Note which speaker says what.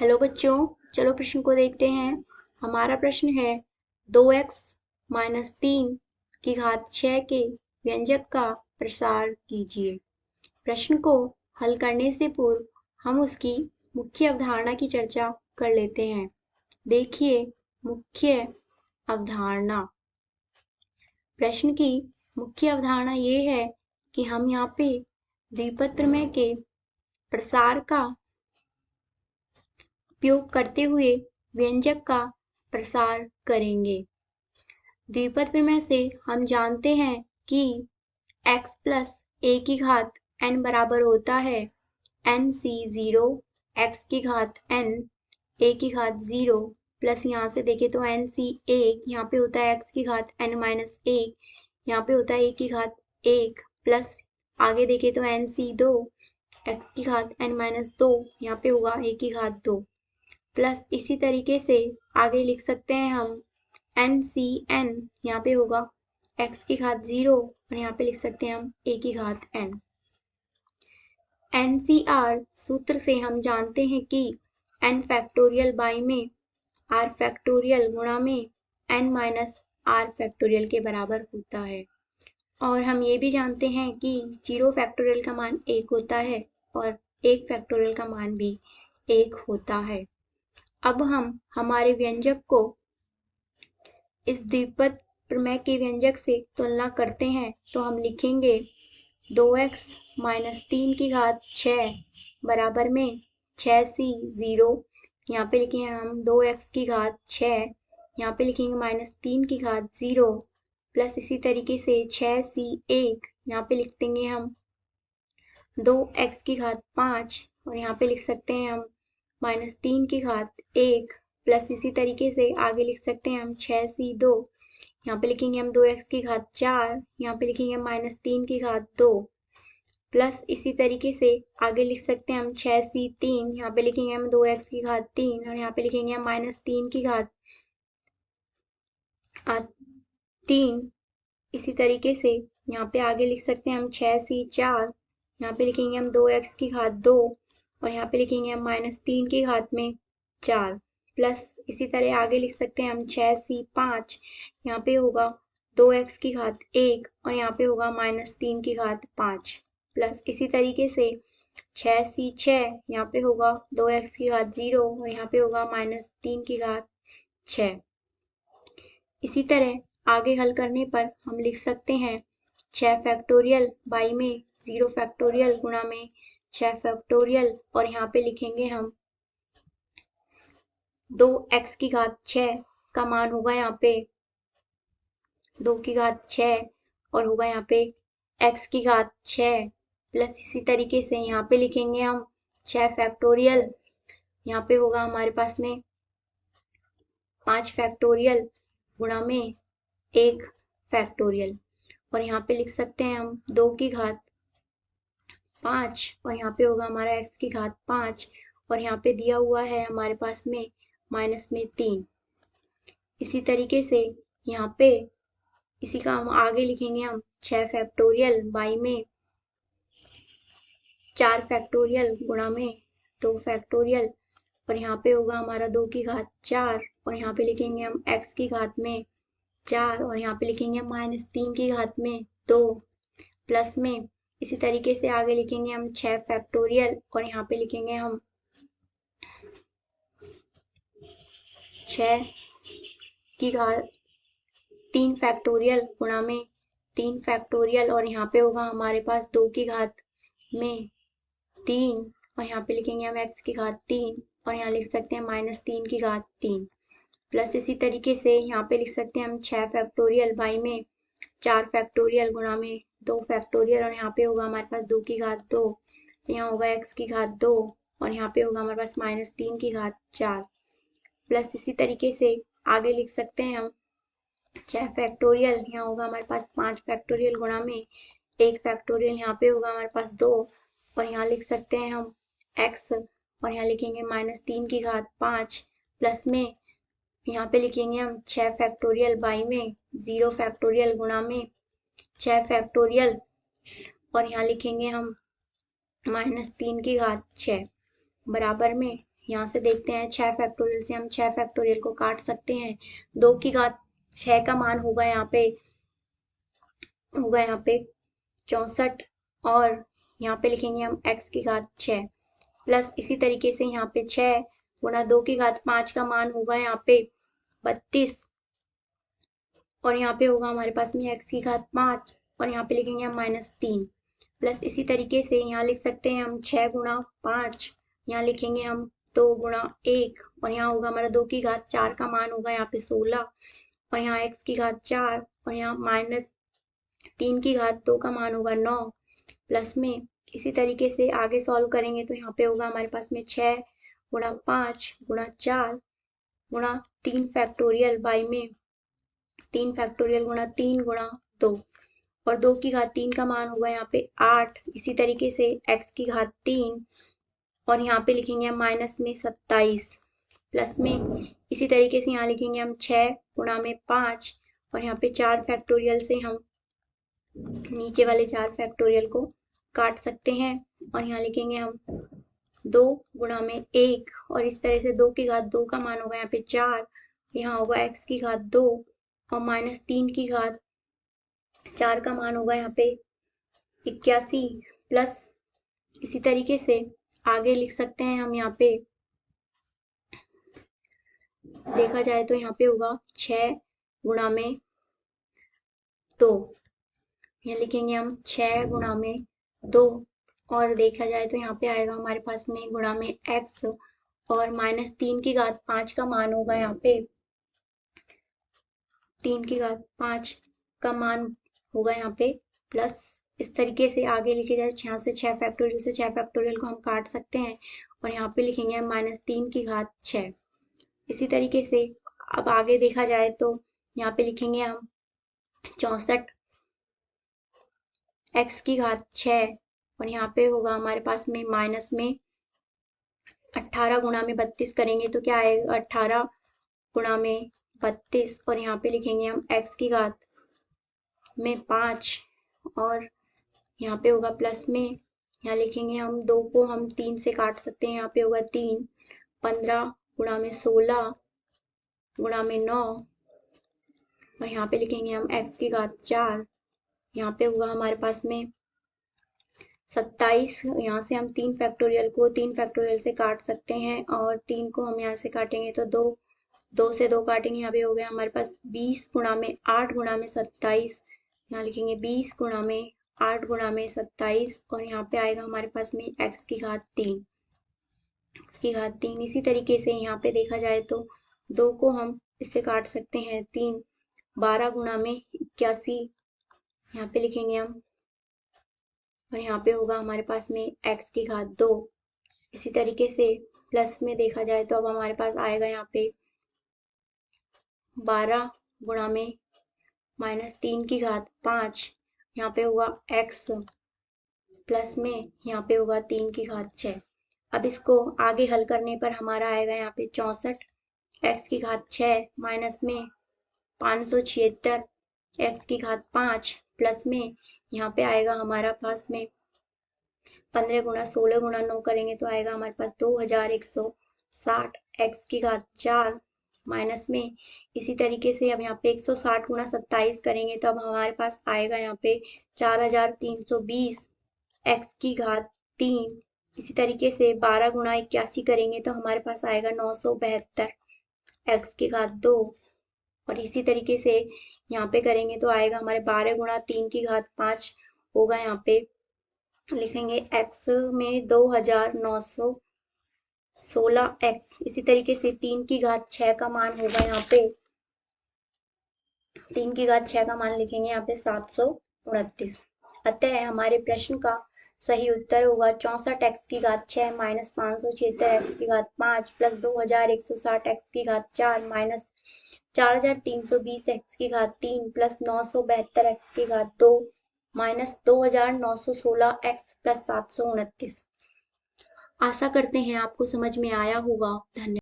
Speaker 1: Hello बच्चों, चलो प्रश्न को देखते हैं। हमारा प्रश्न है 2x माइनस 3 की घात 6 के व्यंजक का प्रसार कीजिए। प्रश्न को हल करने से पूर्व हम उसकी मुख्य अवधारणा की चर्चा कर लेते हैं। देखिए मुख्य अवधारणा। प्रश्न की मुख्य अवधारणा ये है कि हम यहाँ पे द्विपद प्रमेय के प्रसार का उपयोग करते हुए व्यंजक का प्रसार करेंगे। द्विपद प्रमेय से हम जानते हैं कि x प्लस a की घात n बराबर होता है nc0 x की घात n a की घात 0 प्लस यहाँ से देखें तो nc1 यहाँ पे होता है x की घात n माइनस 1, यहाँ पे होता है a की घात 1 प्लस आगे देखें तो nc2 x की घात n माइनस 2, यहाँ पे होगा a की घात 2 प्लस इसी तरीके से आगे लिख सकते हैं हम NCN, यहाँ पे होगा x की घात 0 और यहाँ पे लिख सकते हैं हम a की घात n। NCR सूत्र से हम जानते हैं कि n फैक्टोरियल बाई में r फैक्टोरियल गुणा में n माइनस r फैक्टोरियल के बराबर होता है। और हम ये भी जानते हैं कि 0 फैक्टोरियल का मान 1 होता है और 1 फैक्टोरियल का मान भी 1 होता है। अब हम हमारे व्यंजक को इस द्विपद प्रमेय के व्यंजक से तुलना करते हैं तो हम लिखेंगे 2x माइनस 3 की घात 6 बराबर में 6c0, यहाँ पे लिखेंगे हम 2x की घात 6, यहाँ पे लिखेंगे माइनस 3 की घात 0 प्लस इसी तरीके से 6c1, यहाँ पे लिख देंगे हम 2x की घात 5 और यहाँ पे लिख सकते हैं हम माइनस 3 की घात 1 प्लस इसी तरीके से आगे लिख सकते हैं हम 6c2, यहाँ पे लिखेंगे हम 2x की घात 4, यहाँ पे लिखेंगे हम माइनस 3 की घात 2 प्लस इसी तरीके से आगे लिख सकते हैं हम 6c3, यहाँ पे लिखेंगे हम 2x की घात 3 और यहाँ पे लिखेंगे हम माइनस 3 की घात 3। इसी तरीके से यहाँ पे आगे लिख सकते हैं हम 6c4, यहाँ पे लिखेंगे हम 2x की घात 2 और यहाँ पे लिखेंगे हम माइनस 3 की घात में 4 प्लस इसी तरह आगे लिख सकते हैं हम 6c5, यहाँ पे होगा 2x की घात 1 और यहाँ पे होगा माइनस 3 की घात 5 प्लस इसी तरीके से 6c6, यहाँ पे होगा 2x की घात 0 और यहाँ पे होगा माइनस 3 की घात 6। इसी तरह आगे हल करने पर हम लिख सकते हैं 6 फैक्टोरियल बाई में 0 फैक्टोरियल गुणा में 6 फैक्टोरियल और यहाँ पे लिखेंगे हम 2x की घात 6 का मान होगा यहाँ पे 2 की घात 6 और होगा यहाँ पे x की घात 6 प्लस इसी तरीके से यहाँ पे लिखेंगे हम 6 फैक्टोरियल, यहाँ पे होगा हमारे पास में 5 फैक्टोरियल गुणा में 1 फैक्टोरियल और यहाँ पे लिख सकते हैं हम 2 की घात 5 और यहाँ पे होगा हमारा x की घात 5 और यहाँ पे दिया हुआ है हमारे पास में माइनस में 3। इसी तरीके से यहाँ पे इसी का हम आगे लिखेंगे हम 6 फैक्टोरियल बाई में 4 फैक्टोरियल गुणा में 2 फैक्टोरियल और यहाँ पे होगा हमारा 2 की घात 4 और यहाँ पे लिखेंगे हम x की घात में 4 और यहाँ पे लिखेंगे हम माइनस 3 की घात में 2 प्लस में इसी तरीके से आगे लिखेंगे हम 6 फैक्टोरियल और यहाँ पे लिखेंगे हम 6 की घात 3 फैक्टोरियल गुणा में 3 फैक्टोरियल और यहाँ पे होगा हमारे पास 2 की घात में 3 और यहाँ पे लिखेंगे हम x की घात 3 और यहाँ लिख सकते हैं माइनस 3 की घात 3 प्लस इसी तरीके से यहाँ पे लिख सकते हैं हम 6 फैक्टोरियल बाई में 4 फैक्टोरियल गुणा में 2 फैक्टोरियल और यहाँ पे होगा हमारे पास 2 की घात 2, यहाँ होगा x की घात 2 और यहाँ पे होगा हमारे पास माइनस 3 की घात 4 प्लस इसी तरीके से आगे लिख सकते हैं हम 6 फैक्टोरियल, यहाँ होगा हमारे पास 5 फैक्टोरियल गुणा में 1 फैक्टोरियल, यहाँ पे होगा हमारे पास 2 और यहाँ लिख सकते हैं हम x और यहाँ लिखेंगे माइनस 3 की घात 5 प्लस में यहाँ पे लिखेंगे हम 6 फैक्टोरियल बाई में 0 फैक्टोरियल गुणा में 6 फैक्टोरियल और यहाँ लिखेंगे हम माइनस 3 की घात 6 बराबर में यहाँ से देखते हैं 6 फैक्टोरियल से हम 6 फैक्टोरियल को काट सकते हैं। 2 की घात 6 का मान होगा यहाँ पे 64 और यहाँ पे लिखेंगे हम x की घात 6 प्लस इसी तरीके से यहाँ पे 6 गुणा 2 की घात 5 का मान होगा यहाँ पे 32 और यहाँ पे होगा हमारे पास में x की घात 5 और यहाँ पे लिखेंगे हम -3 प्लस इसी तरीके से यहाँ लिख सकते हैं हम 6 गुणा 5, यहाँ लिखेंगे हम 2 गुणा 1 और यहाँ होगा हमारा 2 की घात 4 का मान होगा यहाँ पे 16 और यहाँ x की घात 4 और यहाँ -3 की घात 2 का मान होगा 9 प्लस में इसी तरीके से आगे सॉल्व करेंगे तो यहाँ पे होगा हमारे पास में 6 गुणा 5 गुणा 4 गुणा 3 फैक्टोरियल बाई में 3 फैक्टोरियल गुणा 3 गुणा 2 और 2 की घात 3 का मान होगा यहाँ पे 8। इसी तरीके से x की घात 3 और यहाँ पे लिखेंगे हम माइनस में 27 प्लस में इसी तरीके से यहाँ लिखेंगे हम 6 गुणा में 5 और यहाँ पे 4 फैक्टोरियल से हम नीचे वाले 4 फैक्टोरियल को काट सकते हैं और यहाँ लिखेंगे हम 2 गुणा में 1 और इस तरह से 2 की घात 2 का मान होगा यहाँ पे 4, यहाँ होगा x की घात 2 और -3 की घात 4 का मान होगा यहाँ पे 81 प्लस इसी तरीके से आगे लिख सकते हैं हम यहाँ पे देखा जाए तो यहाँ पे होगा 6 गुणा में 2, यहाँ लिखेंगे हम 6 गुणा में 2 और देखा जाए तो यहाँ पे आएगा हमारे पास में गुणा में x और -3 की घात 5 का मान होगा यहाँ पे 3 की घात 5 का मान होगा यहाँ पे प्लस इस तरीके से आगे लिखे जाए यहाँ से 6 फैक्टोरियल से 6 फैक्टोरियल को हम काट सकते हैं और यहाँ पे लिखेंगे हम -3 की घात 6। इसी तरीके से अब आगे देखा जाए तो यहाँ पे लिखेंगे हम 64 x की घात 6 और यहाँ पे होगा हमारे पास में माइनस में 18 गुणा में 32 करेंगे तो क्या आएगा 18 गुणा में 32 और यहाँ पे लिखेंगे हम x की घात में 5 और यहाँ पे होगा प्लस में यहाँ लिखेंगे हम 2 को हम 3 से काट सकते हैं, यहाँ पे होगा 3 15 गुणा में 16 गुणा में 9 और यहाँ पे लिखेंगे हम x की घात 4, यहाँ पे होगा हमारे पास में 27, यहाँ से हम 3 फैक्टोरियल को 3 फैक्टोरियल से काट सकते हैं और 3 को हम यहाँ से काटेंगे तो 2 से 2 काटेंगे, यहाँ पे हो गया हमारे पास 20 गुणा में 8 गुणा में 27, यहाँ लिखेंगे 20 गुणा में 8 गुणा में 27 और यहाँ पे आएगा हमारे पास में x की घात 3, x की घात 3। इसी तरीके से यहाँ पे देखा जाए तो 2 को हम इससे काट सकते हैं 3, 12 गुणा में 81, यहाँ पे लिखेंगे हम और यहाँ पे होगा हमारे पास में x की घात 2। इसी तरीके से प्लस में देखा जाए तो अब हमारे पास आएगा यहाँ पे 12 गुणा में -3 की घात 5, यहाँ पे होगा x प्लस में यहाँ पे होगा 3 की घात 6। अब इसको आगे हल करने पर हमारा आएगा यहाँ पे 64 x की घात 6 माइनस में 576 x की घात 5 प्लस में यहाँ पे आएगा हमारा पास में 15 गुणा 16 गुणा 9 करेंगे तो आएगा हमारे पास 2160 x की घात 4 माइनस में इसी तरीके से अब यहाँ पे 160 गुणा 27 करेंगे तो अब हमारे पास आएगा यहाँ पे 4320 x की घात 3। इसी तरीके से 12 गुणा 81 करेंगे तो हमारे पास आएगा 972 x की घात 2 और इसी तरीके से यहाँ पे करेंगे तो आएगा हमारे 12 गुणा 3 की घात 5 होगा, यहाँ पे लिखेंगे x में 2916x। इसी तरीके से 3 की घात 6 का मान होगा यहाँ पे 3 की घात 6 का मान लिखेंगे यहाँ पे 729। अतः हमारे प्रश्न का सही उत्तर होगा 64x की घात 6 माइनस 576x की घात 5 प्लस 2160x की घात 4 माइनस 4320x की घात 3 प्लस 972x की घात 2 माइनस 2916x प्लस 729। आशा करते हैं आपको समझ में आया होगा। धन्यवाद।